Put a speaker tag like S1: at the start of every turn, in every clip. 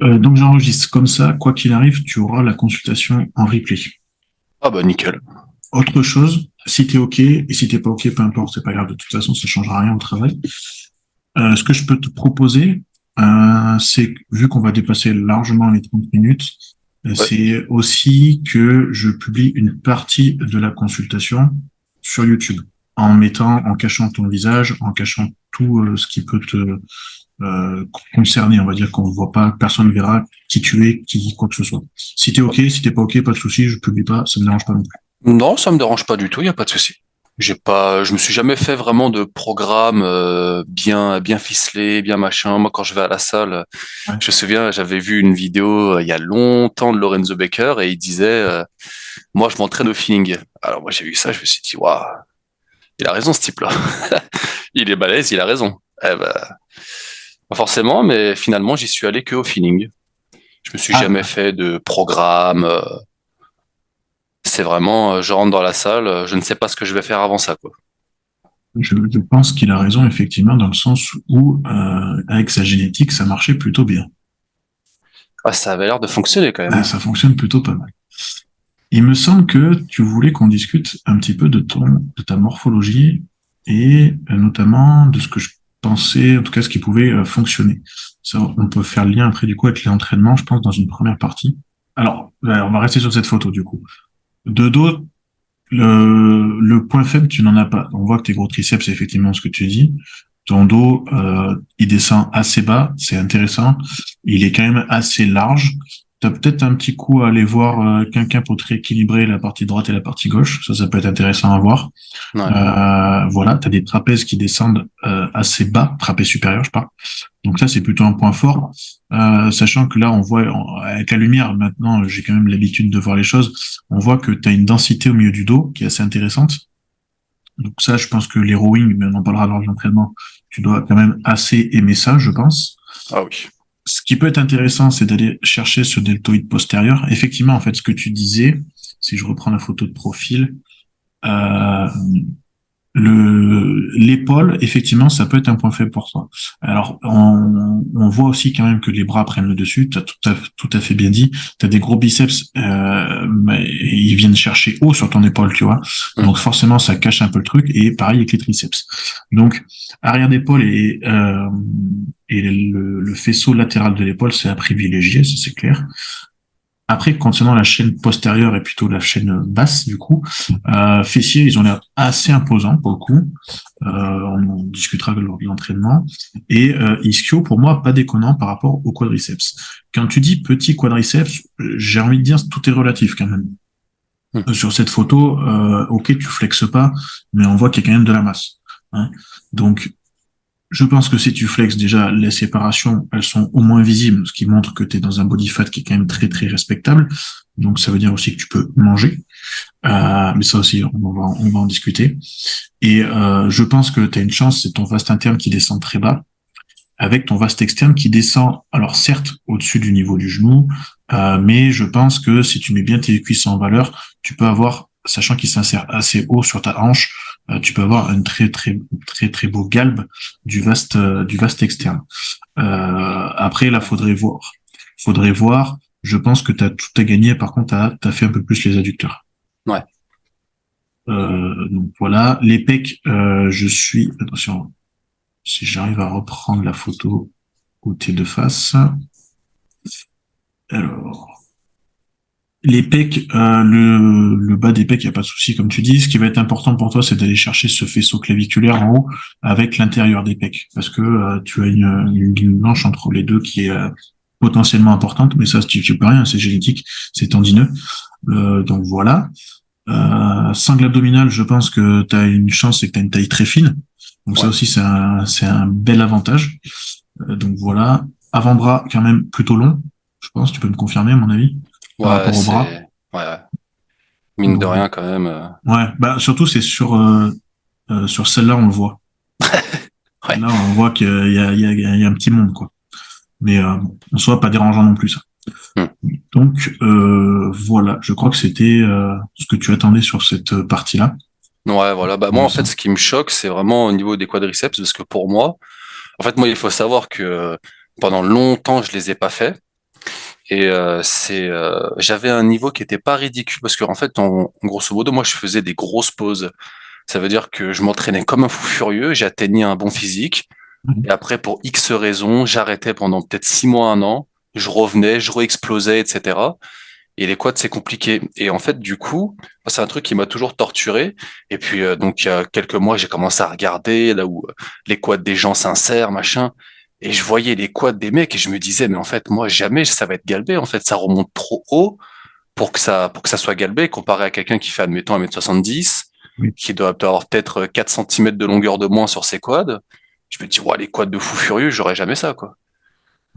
S1: Donc j'enregistre comme ça, quoi qu'il arrive, tu auras la consultation en replay.
S2: Ah bah nickel.
S1: Autre chose, si t'es OK, et si t'es pas OK, peu importe, c'est pas grave, de toute façon, ça changera rien au travail. Ce que je peux te proposer, c'est, vu qu'on va dépasser largement les 30 minutes,
S2: Ouais.
S1: c'est aussi que je publie une partie de la consultation sur YouTube, en cachant ton visage, en cachant tout ce qui peut te concerner, on va dire qu'on ne voit pas, personne ne verra qui tu es, qui quoi que ce soit. Si t'es OK, si t'es pas OK, pas de souci, je publie pas, ça me dérange pas non plus.
S2: Non, ça me dérange pas du tout, il y a pas de souci. Je me suis jamais fait vraiment de programme bien ficelé, bien machin. Moi, quand je vais à la salle,
S1: Ouais.
S2: je me souviens, j'avais vu une vidéo il y a longtemps de Lorenzo Baker et il disait, moi, je m'entraîne au feeling. Alors moi, j'ai vu ça, je me suis dit, waouh, il a raison ce type-là. Il est balèze, il a raison. Eh ben, pas forcément, mais finalement, j'y suis allé que au feeling. Je me suis jamais
S1: Ah,
S2: fait de programme. C'est vraiment, je rentre dans la salle, je ne sais pas ce que je vais faire avant ça, quoi.
S1: je pense qu'il a raison, effectivement, dans le sens où, avec sa génétique, ça marchait plutôt bien.
S2: Ah, ça avait l'air de fonctionner quand même.
S1: Ça fonctionne plutôt pas mal. Il me semble que tu voulais qu'on discute un petit peu de ta morphologie et notamment de ce que je pensais, en tout cas ce qui pouvait fonctionner. Ça, on peut faire le lien après du coup avec l'entraînement, je pense, dans une première partie. Alors, on va rester sur cette photo du coup. De dos, le point faible, tu n'en as pas. On voit que tes gros triceps, c'est effectivement ce que tu dis. Ton dos, il descend assez bas, c'est intéressant. Il est quand même assez large. Tu as peut-être un petit coup à aller voir quelqu'un pour te rééquilibrer la partie droite et la partie gauche. Ça peut être intéressant à voir.
S2: Ouais.
S1: Voilà, tu as des trapèzes qui descendent assez bas, trapèze supérieur, je parle. Donc ça, c'est plutôt un point fort. Sachant que là, on voit, avec la lumière, maintenant, j'ai quand même l'habitude de voir les choses, on voit que tu as une densité au milieu du dos qui est assez intéressante. Donc ça, je pense que les rowing, mais on en parlera lors de l'entraînement, tu dois quand même assez aimer ça, je pense.
S2: Ah oui.
S1: Ce qui peut être intéressant, c'est d'aller chercher ce deltoïde postérieur. Effectivement, en fait, ce que tu disais, si je reprends la photo de profil, euh, l'épaule, effectivement, ça peut être un point faible pour toi. Alors, on voit aussi quand même que les bras prennent le dessus. Tu as tout à fait bien dit. Tu as des gros biceps, mais ils viennent chercher haut sur ton épaule, tu vois.
S2: Hmm.
S1: Donc forcément, ça cache un peu le truc. Et pareil avec les triceps. Donc, arrière d'épaule et le faisceau latéral de l'épaule, c'est à privilégier, ça c'est clair. Après, concernant la chaîne postérieure et plutôt la chaîne basse, du coup, fessiers, ils ont l'air assez imposants pour le coup. On en discutera lors de l'entraînement. Et ischio, pour moi, pas déconnant par rapport au quadriceps. Quand tu dis petit quadriceps, j'ai envie de dire tout est relatif quand même.
S2: Hmm.
S1: Sur cette photo, ok, tu flexes pas, mais on voit qu'il y a quand même de la masse. Hein. Donc, je pense que si tu flexes déjà, les séparations, elles sont au moins visibles, ce qui montre que tu es dans un body fat qui est quand même très très respectable. Donc ça veut dire aussi que tu peux manger. Mais ça aussi, on va en discuter. Et je pense que tu as une chance, c'est ton vaste interne qui descend très bas, avec ton vaste externe qui descend, alors certes, au-dessus du niveau du genou, mais je pense que si tu mets bien tes cuisses en valeur, tu peux avoir, sachant qu'il s'insère assez haut sur ta hanche, tu peux avoir un très beau galbe du vaste externe. Après, là, faudrait voir. Je pense que tu as tout à gagner. Par contre, tu as fait un peu plus les adducteurs.
S2: Ouais.
S1: Donc voilà, les pecs, attention, si j'arrive à reprendre la photo où t'es de face. Alors, les pecs, le bas des pecs, il n'y a pas de souci, comme tu dis. Ce qui va être important pour toi, c'est d'aller chercher ce faisceau claviculaire en haut avec l'intérieur des pecs. Parce que tu as une blanche entre les deux qui est potentiellement importante, mais ça, tu peux rien, c'est génétique, c'est tendineux. Donc voilà. Sangle abdominal, je pense que tu as une chance, c'est que tu as une taille très fine. Donc ça
S2: Ouais.
S1: aussi, c'est un bel avantage. Donc voilà. Avant-bras, quand même plutôt long, je pense, tu peux me confirmer, à mon avis, par
S2: Ouais,
S1: rapport au bras.
S2: c'est. Ouais, ouais. Mine de
S1: Donc,
S2: rien, quand même.
S1: ouais, bah surtout c'est sur celle-là on le voit.
S2: Ouais.
S1: Là on voit qu'il y a un petit monde quoi. Mais bon, en soi pas dérangeant non plus ça.
S2: Hmm.
S1: Donc voilà, je crois que c'était ce que tu attendais sur cette partie-là.
S2: Ouais, voilà. Bah,
S1: Il
S2: moi,
S1: me
S2: en fait,
S1: semble.
S2: ce qui me choque, c'est vraiment au niveau des quadriceps, parce que pour moi, en fait, moi, il faut savoir que pendant longtemps, je les ai pas fait. Et j'avais un niveau qui était pas ridicule parce que en fait, grosso modo, moi, je faisais des grosses pauses. Ça veut dire que je m'entraînais comme un fou furieux, j'atteignais un bon physique. Et après, pour X raisons, j'arrêtais pendant peut-être 6 mois, un an. Je revenais, je re-explosais, etc. Et les quads, c'est compliqué. Et en fait, du coup, c'est un truc qui m'a toujours torturé. Et puis, donc, il y a quelques mois, j'ai commencé à regarder là où les quads des gens s'insèrent, machin. Et je voyais les quads des mecs et je me disais, mais en fait, moi, jamais ça va être galbé. En fait, ça remonte trop haut pour que ça soit galbé, comparé à quelqu'un qui fait, admettons, 1m70,
S1: Oui.
S2: qui doit avoir peut-être 4 centimètres de longueur de moins sur ses quads. Je me dis, ouais, les quads de fou furieux, j'aurais jamais ça, quoi.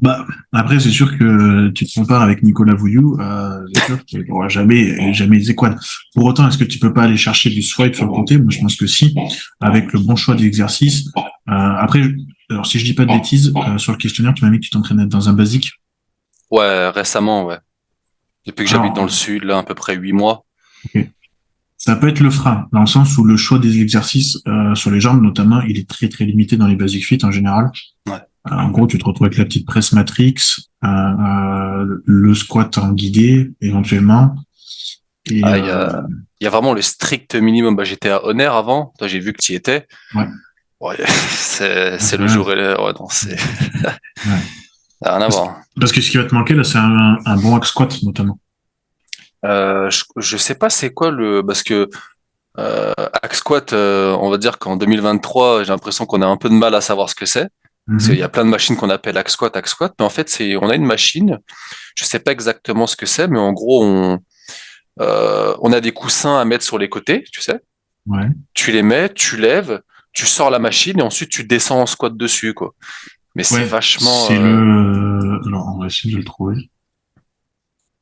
S1: Bah, après, c'est sûr que tu te compares avec Nicolas Vouillou, c'est sûr que tu n'auras jamais les quads. Pour autant, est-ce que tu peux pas aller chercher du swipe sur le côté? Moi, je pense que si, avec le bon choix d'exercice. Après, alors si je dis pas de bêtises, sur le questionnaire, tu m'as mis que tu t'entraînais dans un basique.
S2: Ouais, récemment, ouais. Depuis que j'habite dans le
S1: Alors,
S2: sud, là, à peu près 8 mois.
S1: ok. Ça peut être le frein, dans le sens où le choix des exercices sur les jambes, notamment, il est très très limité dans les basic fit en général.
S2: Ouais.
S1: En gros, tu te retrouves avec la petite presse matrix, le squat en guidé, éventuellement. Et
S2: Ah, il y a vraiment le strict minimum. Bah, j'étais à Honor avant. Toi, j'ai vu que tu y étais.
S1: ouais,
S2: Ouais, c'est le
S1: ouais,
S2: jour et l'heure. Ouais, non,
S1: ouais.
S2: ça a rien à
S1: Parce,
S2: voir.
S1: parce que ce qui va te manquer là, c'est un bon hack squat notamment.
S2: Je sais pas c'est quoi parce que hack squat, on va dire qu'en 2023, j'ai l'impression qu'on a un peu de mal à savoir ce que c'est. Parce qu'il y a
S1: Mhm.
S2: plein de machines qu'on appelle hack squat, mais en fait, on a une machine. Je sais pas exactement ce que c'est, mais en gros, on a des coussins à mettre sur les côtés, tu sais.
S1: Ouais.
S2: Tu les mets, tu lèves, tu sors la machine et ensuite tu descends en squat dessus, quoi. Mais c'est
S1: Ouais,
S2: vachement,
S1: c'est le. Alors, on va essayer de le trouver.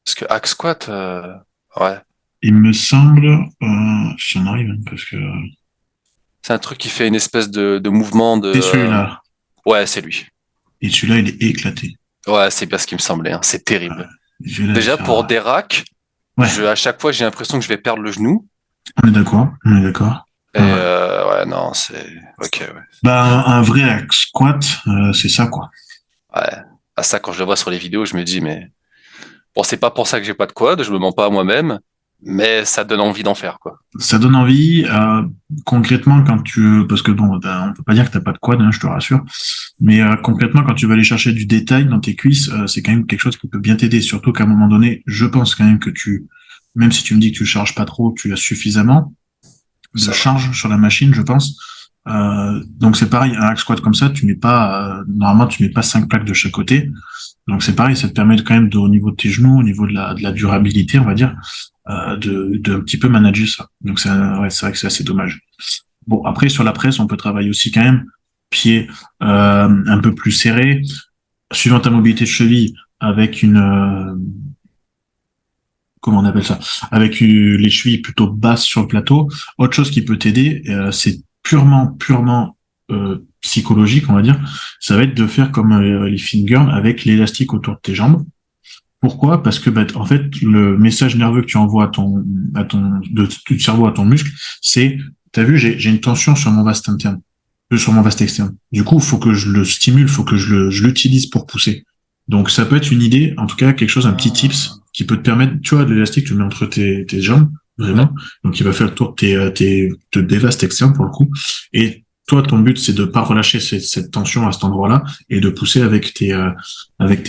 S2: parce que hack squat, ouais,
S1: Il me semble, si on arrive, hein, parce que
S2: c'est un truc qui fait une espèce de mouvement
S1: c'est celui-là.
S2: ouais, c'est lui.
S1: Et celui-là, il est éclaté.
S2: Ouais, c'est bien ce qui me semblait, hein. C'est
S1: Ouais.
S2: terrible.
S1: Je vais la
S2: Déjà,
S1: faire.
S2: pour des racks,
S1: Ouais,
S2: à chaque fois, j'ai l'impression que je vais perdre le genou.
S1: on est d'accord. On est d'accord.
S2: Et
S1: Ouais.
S2: ouais, non, ok, ouais.
S1: Bah, un vrai hack squat, c'est ça, quoi.
S2: Ouais. À ça, quand je le vois sur les vidéos, je me dis, mais bon, c'est pas pour ça que j'ai pas de quad, je me mens pas à moi-même, mais ça donne envie d'en faire, quoi.
S1: Ça donne envie, concrètement, quand parce que bon, ben, on peut pas dire que t'as pas de quad, hein, je te rassure, mais concrètement, quand tu vas aller chercher du détail dans tes cuisses, c'est quand même quelque chose qui peut bien t'aider, surtout qu'à un moment donné, je pense quand même que même si tu me dis que tu charges pas trop, tu as suffisamment de
S2: Ça va.
S1: charge sur la machine, je pense. Donc c'est pareil, un hack squat comme ça, normalement tu mets pas 5 plaques de chaque côté. Donc c'est pareil, ça te permet quand même au niveau de tes genoux, au niveau de la durabilité, on va dire, de un petit peu manager ça. Donc ouais, c'est vrai que c'est assez dommage. Bon, après sur la presse, on peut travailler aussi quand même pied un peu plus serré, suivant ta mobilité de cheville, avec comment on appelle ça, avec les chevilles plutôt basses sur le plateau. Autre chose qui peut t'aider, c'est purement psychologique, on va dire. Ça va être de faire comme les fingers avec l'élastique autour de tes jambes. Pourquoi? Parce que bah, en fait, le message nerveux que tu envoies du cerveau à ton muscle, c'est, t'as vu, j'ai une tension sur mon vaste interne, sur mon vaste externe. Du coup, il faut que je le stimule, il faut que je l'utilise pour pousser. Donc, ça peut être une idée, en tout cas, quelque chose, un petit
S2: Ah.
S1: tips qui peut te permettre, tu vois, de l'élastique, tu le mets entre tes jambes,
S2: Ouais.
S1: vraiment. Donc, il va faire le tour des vastes externes pour le coup. Et toi, ton but, c'est de pas relâcher cette tension à cet endroit-là et de pousser avec tes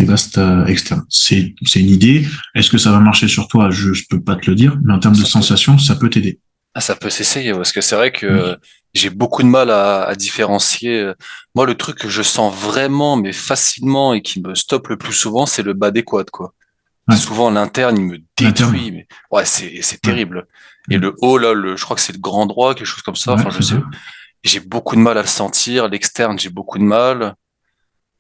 S1: vastes externes. C'est une idée. Est-ce que ça va marcher sur toi? Je peux pas te le dire, mais en termes de
S2: Ça peut,
S1: sensation, ça peut t'aider.
S2: ça peut s'essayer parce que c'est vrai que
S1: Oui.
S2: j'ai beaucoup de mal à différencier. Moi, le truc que je sens vraiment, mais facilement et qui me stoppe le plus souvent, c'est le bas des quads, quoi.
S1: Ouais.
S2: Souvent, l'interne, il me
S1: L'interne.
S2: détruit. Mais ouais, c'est
S1: Ouais.
S2: terrible. Et
S1: Mm.
S2: le haut, là, je crois que c'est le grand droit, quelque chose comme ça.
S1: Ouais,
S2: Enfin, je
S1: c'est
S2: sais.
S1: ça.
S2: J'ai beaucoup de mal à le sentir. L'externe, j'ai beaucoup de mal.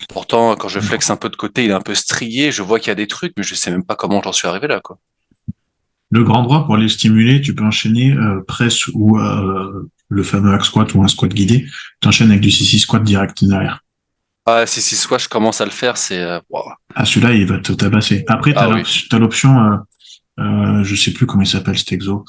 S2: Pourtant, quand je flex un peu de côté, il est un peu strié. Je vois qu'il y a des trucs, mais je sais même pas comment j'en suis arrivé là, quoi.
S1: Le grand droit, pour les stimuler, tu peux enchaîner presse ou le fameux hack squat ou un squat guidé. Tu enchaînes avec du CC squat direct derrière.
S2: Ah, si, soit je commence à le faire, waouh.
S1: Ah, celui-là, il va te tabasser. Après,
S2: Ah oui.
S1: t'as l'option, je sais plus comment il s'appelle cet exo.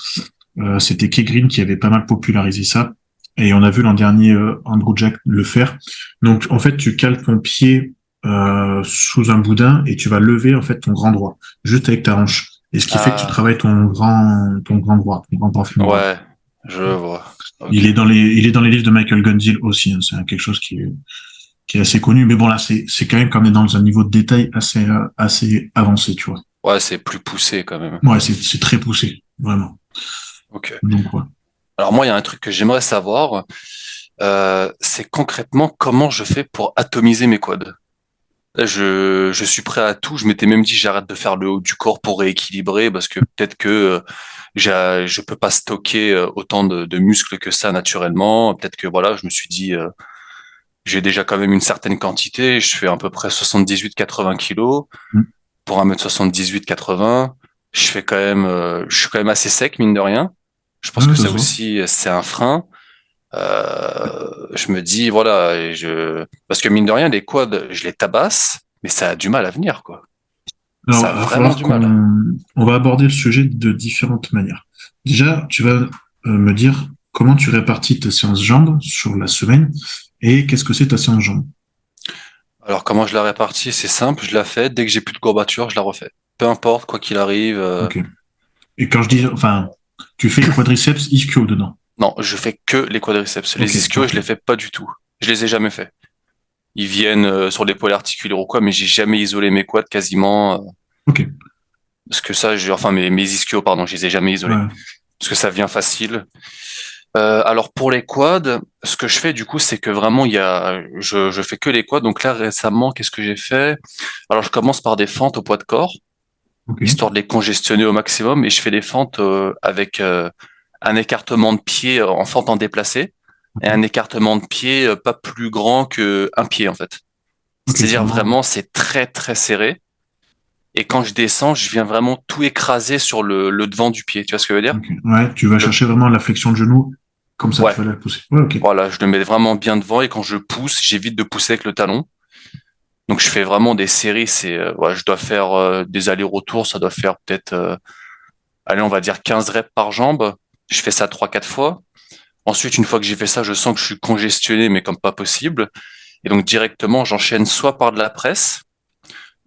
S1: C'était Kay Green qui avait pas mal popularisé ça. Et on a vu l'an dernier Andrew Jack le faire. Donc, en fait, tu cales ton pied sous un boudin et tu vas lever en fait ton grand droit, juste avec ta hanche. Et ce qui fait que tu
S2: Ah,
S1: travailles ton grand droit fémoral.
S2: ouais, je vois.
S1: Il
S2: Ok.
S1: est il est dans les livres de Michael Gunzel aussi. Hein. C'est quelque chose qui est assez connu. Mais bon, là, c'est quand même quand on est dans un niveau de détail assez avancé, tu vois.
S2: Ouais, c'est plus poussé quand même.
S1: Ouais, c'est très poussé, vraiment.
S2: Ok.
S1: Donc, ouais.
S2: Alors moi, il y a un truc que j'aimerais savoir, c'est concrètement comment je fais pour atomiser mes quads. Là, je suis prêt à tout. Je m'étais même dit j'arrête de faire le haut du corps pour rééquilibrer parce que peut-être que je peux pas stocker autant de muscles que ça naturellement. Peut-être que voilà, je me suis dit j'ai déjà quand même une certaine quantité. Je fais à peu près 78-80 kilos
S1: Mm.
S2: pour 1m78-80. Je suis quand même assez sec mine de rien. Je pense
S1: Ouais,
S2: que
S1: ça
S2: ça
S1: se voit.
S2: aussi c'est un frein. Je me dis, voilà, parce que mine de rien, les quads, je les tabasse, mais ça a du mal à venir, quoi.
S1: Alors,
S2: Ça a
S1: il va
S2: vraiment
S1: falloir
S2: du mal.
S1: on va aborder le sujet de différentes manières. Déjà, tu vas me dire comment tu répartis tes séances jambes sur la semaine et qu'est-ce que c'est ta séance jambes.
S2: Alors, comment je la répartis? C'est simple, je la fais. Dès que j'ai plus de courbature, je la refais. Peu importe, quoi qu'il arrive.
S1: Ok. Et quand je dis, enfin, tu fais quadriceps ischio dedans.
S2: Non, je fais que les quadriceps.
S1: Ok,
S2: Les ischios, je les
S1: parfait.
S2: fais pas du tout. Je les ai jamais fait. Ils viennent sur l'épaule articulaire ou quoi, mais j'ai jamais isolé mes quads quasiment.
S1: Ok.
S2: Parce que ça, enfin, mes ischios, pardon, je les ai jamais isolés.
S1: Ouais.
S2: Parce que ça vient facile. Alors pour les quads, ce que je fais du coup, c'est que vraiment je fais que les quads. Donc là récemment, qu'est-ce que j'ai fait? Alors je commence par des fentes au poids de corps,
S1: Ok.
S2: histoire de les congestionner au maximum, et je fais des fentes avec un écartement de pied en fente en déplacé et un écartement de pied pas plus grand que un pied en fait.
S1: Ok,
S2: C'est-à-dire
S1: carrément.
S2: vraiment c'est très très serré. Et quand je descends, je viens vraiment tout écraser sur le devant du pied. Tu vois ce que je veux dire?
S1: Ok. Ouais, tu vas
S2: Le...
S1: chercher vraiment la flexion de genou. Comme ça, tu
S2: Ouais,
S1: vas la pousser. Ouais, ok.
S2: voilà, je le mets vraiment bien devant et quand je pousse, j'évite de pousser avec le talon. Donc je fais vraiment des séries, ouais, je dois faire des allers-retours, ça doit faire peut-être allez, on va dire 15 reps par jambe. Je fais ça 3 4 fois. Ensuite, une fois que j'ai fait ça, je sens que je suis congestionné mais comme pas possible et donc directement, j'enchaîne soit par de la presse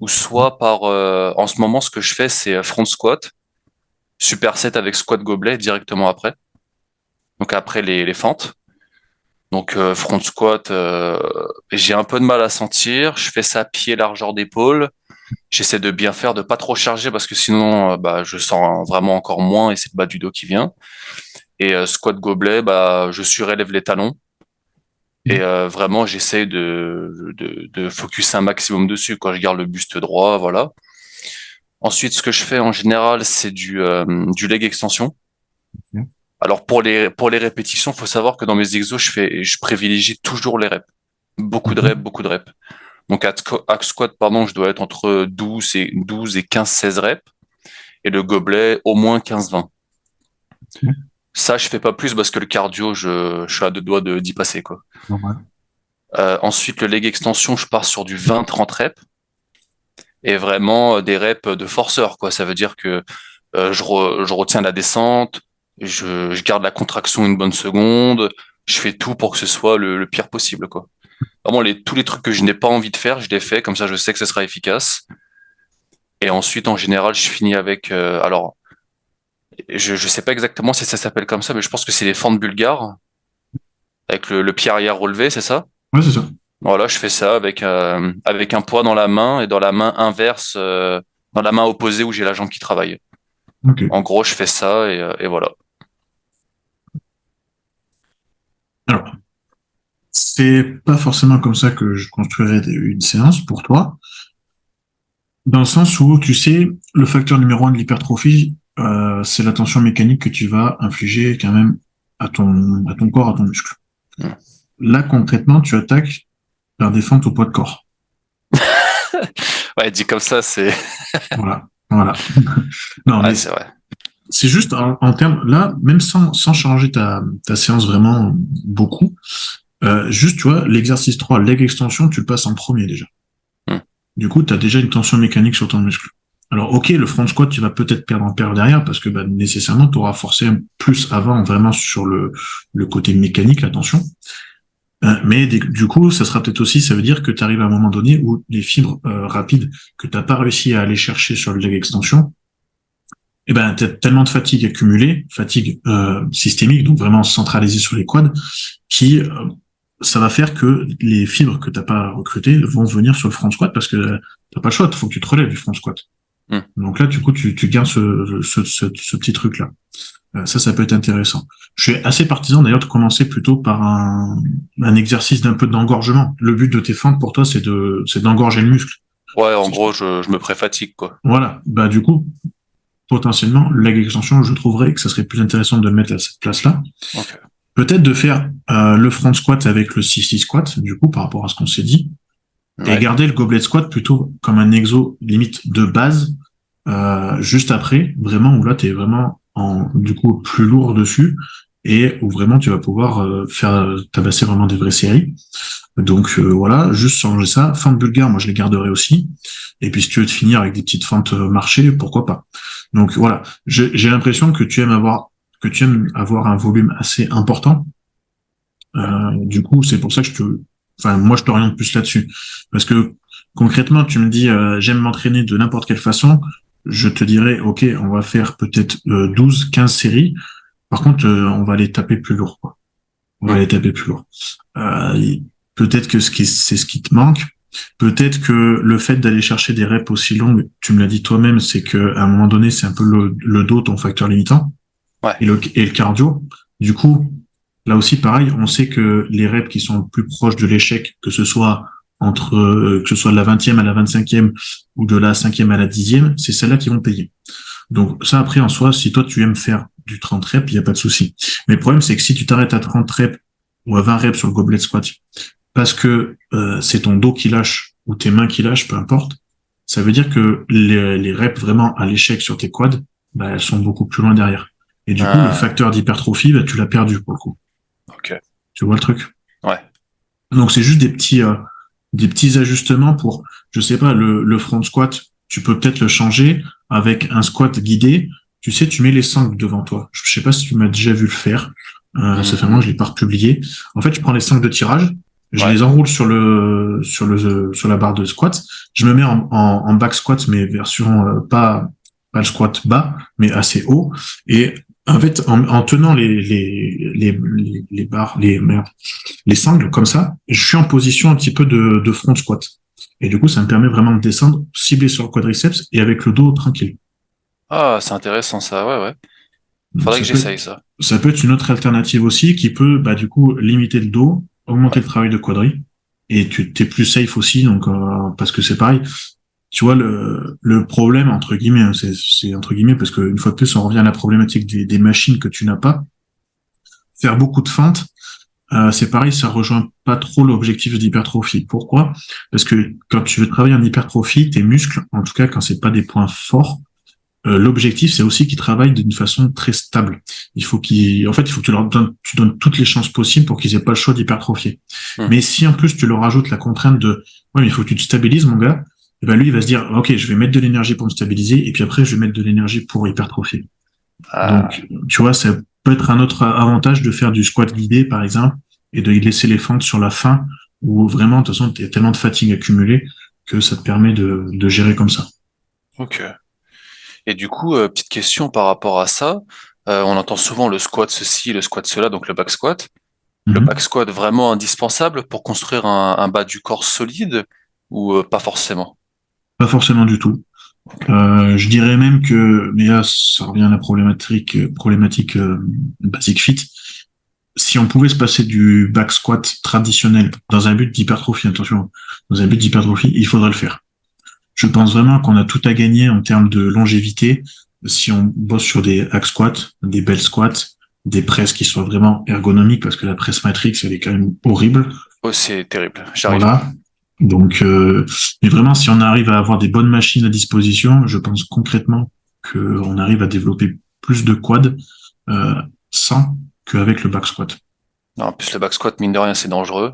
S2: ou soit par en ce moment ce que je fais c'est front squat, superset avec squat gobelet directement après. Donc après les fentes. Donc front squat, j'ai un peu de mal à sentir. Je fais ça pied largeur d'épaule. J'essaie de bien faire, de pas trop charger parce que sinon, bah, je sens vraiment encore moins et c'est le bas du dos qui vient. Et squat gobelet, bah, je surélève les talons et vraiment j'essaie de focus un maximum dessus quand je garde le buste droit, voilà. Ensuite, ce que je fais en général, c'est du leg extension. Alors pour les répétitions, faut savoir que dans mes exos, je privilégie toujours les reps. Beaucoup de reps,
S1: Mhm.
S2: beaucoup de reps. Donc hack squat, pardon, je dois être entre 12 et 15-16 reps. Et le gobelet, au moins 15-20. Ça, je fais pas plus parce que le cardio, je suis à deux doigts d'y passer, quoi.
S1: Normal.
S2: Ensuite, le leg extension, je pars sur du 20-30 reps. Et vraiment des reps de forceur, quoi. Ça veut dire que je retiens la descente, je garde la contraction une bonne seconde, je fais tout pour que ce soit le pire possible, quoi. Vraiment, tous les trucs que je n'ai pas envie de faire, je les fais, comme ça je sais que ce sera efficace. Et ensuite, en général, je finis avec, alors, je sais pas exactement si ça s'appelle comme ça, mais je pense que c'est les fentes bulgares, avec le pied arrière relevé, c'est ça?
S1: Ouais, c'est ça.
S2: Voilà, je fais ça avec un poids dans la main et dans la main inverse, dans la main opposée où j'ai la jambe qui travaille.
S1: Ok.
S2: En gros, je fais ça et voilà.
S1: Alors, c'est pas forcément comme ça que je construirais une séance pour toi, dans le sens où, tu sais, le facteur numéro un de l'hypertrophie, c'est la tension mécanique que tu vas infliger quand même à ton corps, à ton muscle.
S2: Hmm.
S1: Là, concrètement, tu attaques par des fentes au poids de corps.
S2: Ouais, dit comme ça, c'est
S1: Voilà. Voilà. Non,
S2: ouais,
S1: mais
S2: c'est vrai.
S1: c'est juste en termes, là, même sans changer ta séance vraiment beaucoup, juste, tu vois, l'exercice 3 leg extension, tu le passes en premier déjà.
S2: Hmm.
S1: Du coup, tu as déjà une tension mécanique sur ton muscle. Alors, ok, le front squat, tu vas peut-être perdre en période derrière parce que bah, nécessairement, tu auras forcé plus avant vraiment sur le côté mécanique, la tension. Mais du coup, ça sera peut-être aussi, ça veut dire que tu arrives à un moment donné où les fibres rapides que tu n'as pas réussi à aller chercher sur le leg extension, eh ben, tu as tellement de fatigue accumulée, fatigue systémique, donc vraiment centralisée sur les quads, qui ça va faire que les fibres que t'as pas recrutées vont venir sur le front squat parce que t'as pas le choix, il faut que tu te relèves du front squat.
S2: Hmm.
S1: Donc là, du coup, tu gardes ce petit truc-là. Ça peut être intéressant. Je suis assez partisan d'ailleurs de commencer plutôt par un exercice d'un peu d'engorgement. Le but de tes fentes pour toi, c'est d'engorger le muscle.
S2: Ouais, en gros, je me pré-fatigue, quoi.
S1: Voilà. Bah du coup, potentiellement, leg extension, je trouverais que ça serait plus intéressant de le mettre à cette place-là.
S2: Ok.
S1: Peut-être de faire le front squat avec le 6 squat, du coup, par rapport à ce qu'on s'est dit, et
S2: Ouais.
S1: garder le goblet squat plutôt comme un exo limite de base, juste après, vraiment, où là, tu es vraiment du coup plus lourd dessus, et où vraiment tu vas pouvoir faire tabasser vraiment des vraies séries. Donc voilà, juste changer ça. Fente bulgare, moi je les garderai aussi. Et puis si tu veux te finir avec des petites fentes marché, pourquoi pas. Donc voilà, j'ai l'impression que tu aimes avoir un volume assez important. Du coup, c'est pour ça que moi je t'oriente plus là-dessus. Parce que concrètement, tu me dis j'aime m'entraîner de n'importe quelle façon, je te dirais ok, on va faire peut-être 12, 15 séries. Par contre, on va les taper plus lourd, quoi. On va
S2: Hmm.
S1: les taper plus lourd. Euh, peut-être que c'est ce qui te manque. Peut-être que le fait d'aller chercher des reps aussi longues, tu me l'as dit toi-même, c'est que à un moment donné, c'est un peu le dos ton facteur limitant
S2: Ouais.
S1: et le cardio. Du coup, là aussi, pareil, on sait que les reps qui sont plus proches de l'échec, que ce soit de la 20e à la 25e ou de la 5e à la 10e, c'est celles-là qui vont payer. Donc ça, après, en soi, si toi, tu aimes faire du 30 reps, il n'y a pas de souci. Mais le problème, c'est que si tu t'arrêtes à 30 reps ou à 20 reps sur le goblet squat, parce que c'est ton dos qui lâche ou tes mains qui lâchent, peu importe, ça veut dire que les reps vraiment à l'échec sur tes quads, bah, elles sont beaucoup plus loin derrière. Et du coup, le
S2: Ah,
S1: facteur d'hypertrophie, bah, tu l'as perdu pour le coup.
S2: ok.
S1: Tu vois le truc?
S2: Ouais.
S1: Donc c'est juste des petits ajustements pour, je sais pas, le front squat, tu peux peut-être le changer avec un squat guidé. Tu sais, tu mets les sangles devant toi. Je sais pas si tu m'as déjà vu le faire. Ça fait un moment que je l'ai
S2: Hmm.
S1: pas republié. En fait, je prends les sangles de tirage, je
S2: Ouais.
S1: les enroule sur la barre de squat. Je me mets en back squat, mais version pas le squat bas, mais assez haut. Et en fait, en tenant les barres, les sangles comme ça, je suis en position un petit peu de front squat. Et du coup, ça me permet vraiment de descendre, cibler sur le quadriceps et avec le dos tranquille.
S2: Ah, c'est intéressant ça, ouais, ouais.
S1: Donc
S2: Faudrait que j'essaye ça.
S1: ça peut être une autre alternative aussi qui peut, bah, du coup, limiter le dos, augmenter
S2: Ouais.
S1: le travail de quadri. Et tu t'es plus safe aussi, donc parce que c'est pareil. Tu vois, le problème, entre guillemets, hein, c'est entre guillemets, parce qu'une fois de plus, on revient à la problématique des machines que tu n'as pas. Faire beaucoup de feintes, c'est pareil, ça rejoint pas trop l'objectif d'hypertrophie. Pourquoi? Parce que quand tu veux travailler en hypertrophie, tes muscles, en tout cas quand c'est pas des points forts, l'objectif c'est aussi qu'ils travaillent d'une façon très stable. En fait, il faut que tu donnes toutes les chances possibles pour qu'ils aient pas le choix d'hypertrophier.
S2: Hmm.
S1: Mais si en plus tu leur rajoutes la contrainte de, ouais, mais il faut que tu te stabilises, mon gars, et ben lui il va se dire, ok, je vais mettre de l'énergie pour me stabiliser, et puis après je vais mettre de l'énergie pour hypertrophier.
S2: Ah,
S1: Donc, tu vois, ça peut être un autre avantage de faire du squat guidé, par exemple, et de laisser les fentes sur la fin, où vraiment, de toute façon, tu as tellement de fatigue accumulée que ça te permet de gérer comme ça.
S2: ok. Et du coup, petite question par rapport à ça. On entend souvent le squat ceci, le squat cela, donc le back squat. Le back
S1: Mhm.
S2: squat vraiment indispensable pour construire un bas du corps solide ou pas forcément?
S1: Pas forcément du tout.
S2: Ok.
S1: Je dirais même que, mais là, ça revient à la problématique basic fit. Si on pouvait se passer du back squat traditionnel dans un but d'hypertrophie, attention, dans un but d'hypertrophie, il faudrait le faire. Je pense vraiment qu'on a tout à gagner en termes de longévité si on bosse sur des hack squats, des bell squats, des presses qui soient vraiment ergonomiques parce que la presse matrix, elle est quand même horrible.
S2: Oh, c'est terrible, j'arrive pas.
S1: Voilà. Donc, mais vraiment, si on arrive à avoir des bonnes machines à disposition, je pense concrètement qu'on arrive à développer plus de quads sans qu'avec le back squat.
S2: Non, en plus, le back squat, mine de rien, c'est dangereux.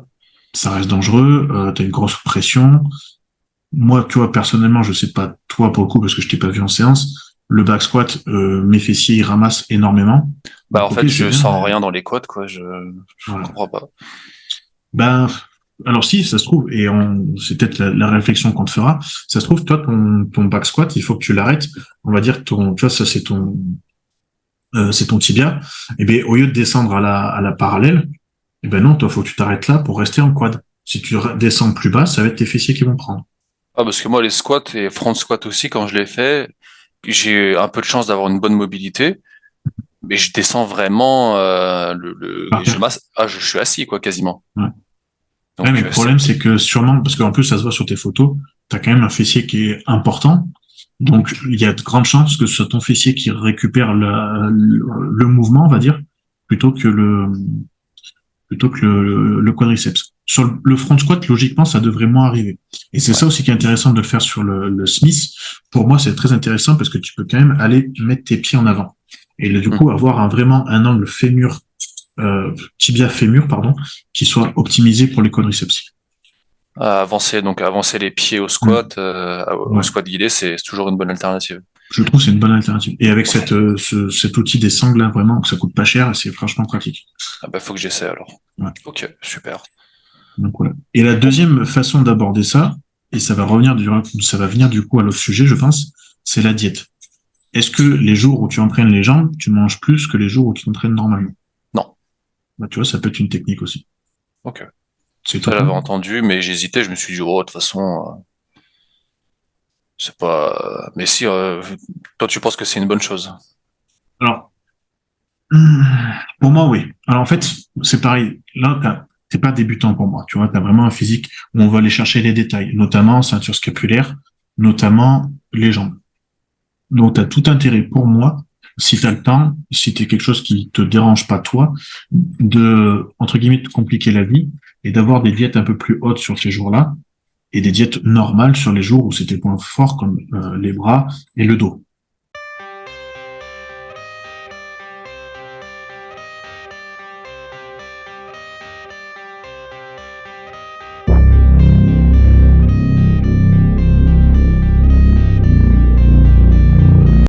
S1: Ça reste dangereux, t'as une grosse pression. Moi, tu vois, personnellement, je sais pas toi pour le coup parce que je t'ai pas vu en séance. Le back squat, mes fessiers, ils ramassent énormément.
S2: Bah, en
S1: Donc, ok,
S2: fait,
S1: c'est
S2: je
S1: bien,
S2: sens
S1: mais
S2: rien dans les quads, quoi. Je
S1: voilà.
S2: comprends pas.
S1: Ben, alors si, ça se trouve, et c'est peut-être la réflexion qu'on te fera, ça se trouve, toi, ton back squat, il faut que tu l'arrêtes. On va dire tu vois, ça c'est ton tibia. Et bien, au lieu de descendre à la parallèle, et ben non, toi, faut que tu t'arrêtes là pour rester en quad. Si tu descends plus bas, ça va être tes fessiers qui vont prendre.
S2: Ah, parce que moi, les squats et front squat aussi, quand je les fais, j'ai un peu de chance d'avoir une bonne mobilité, mais je descends vraiment,
S1: Par terre.
S2: je suis assis, quoi, quasiment.
S1: Ouais. Ouais, mais
S2: Donc,
S1: le problème, c'est que sûrement, parce qu'en plus, ça se voit sur tes photos, tu as quand même un fessier qui est important. Donc, il y a de grandes chances que ce soit ton fessier qui récupère le mouvement, on va dire, plutôt que le quadriceps. Sur le front squat, logiquement, ça devrait moins arriver. Et c'est
S2: ouais.
S1: ça aussi qui est intéressant de le faire sur le Smith. Pour moi, c'est très intéressant parce que tu peux quand même aller mettre tes pieds en avant. Et là, du
S2: Hmm.
S1: coup, avoir vraiment un angle tibia fémur, pardon, qui soit optimisé pour les quadriceps.
S2: Avancer les pieds
S1: Mm.
S2: au
S1: Ouais.
S2: squat guidé, c'est toujours une bonne alternative.
S1: Je trouve que c'est une bonne alternative. Et avec cet outil des sangles là, vraiment, que ça coûte pas cher, c'est franchement pratique.
S2: Ah bah, faut que j'essaie alors.
S1: Ouais.
S2: Ok, super.
S1: Donc voilà. Et la
S2: Bon,
S1: deuxième façon d'aborder ça, et ça va venir du coup à l'autre sujet, je pense, c'est la diète. Est-ce que les jours où tu entraînes les jambes, tu manges plus que les jours où tu t'entraînes normalement?
S2: non.
S1: Bah, tu vois, ça peut être une technique aussi.
S2: Ok.
S1: C'est
S2: Ça,
S1: top,
S2: j'avais
S1: hein?
S2: entendu, mais j'hésitais. Je me suis dit, oh, de toute façon, c'est pas. Mais si, toi, tu penses que c'est une bonne chose.
S1: Alors, pour moi, oui. Alors, en fait, c'est pareil. Là, t'es pas débutant pour moi. Tu vois, t'as vraiment un physique où on va aller chercher les détails, notamment ceinture scapulaire, notamment les jambes. Donc, tu as tout intérêt pour moi, si tu as le temps, si tu quelque chose qui te dérange pas toi, de, entre guillemets, te compliquer la vie et d'avoir des diètes un peu plus hautes sur ces jours-là et des diètes normales sur les jours où c'est tes points forts comme les bras et le dos.